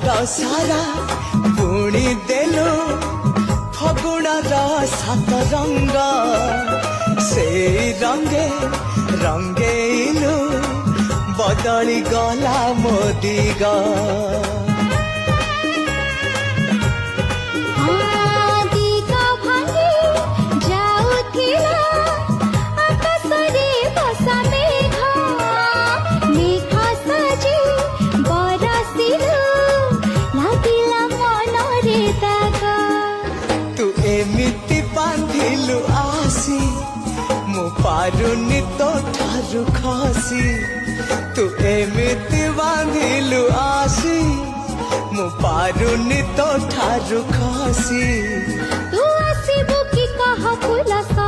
सारा पुणी देलु फगुणार सात रंग से रंगे रंगेलु बदली गला मोदीगा एमिति बांधिलु आसी मु पारुनी तो ठारु खसी तू एमिति बांधिलु आसी मु पारुनी तो ठारु खसी तू आसीबु की कहा फुला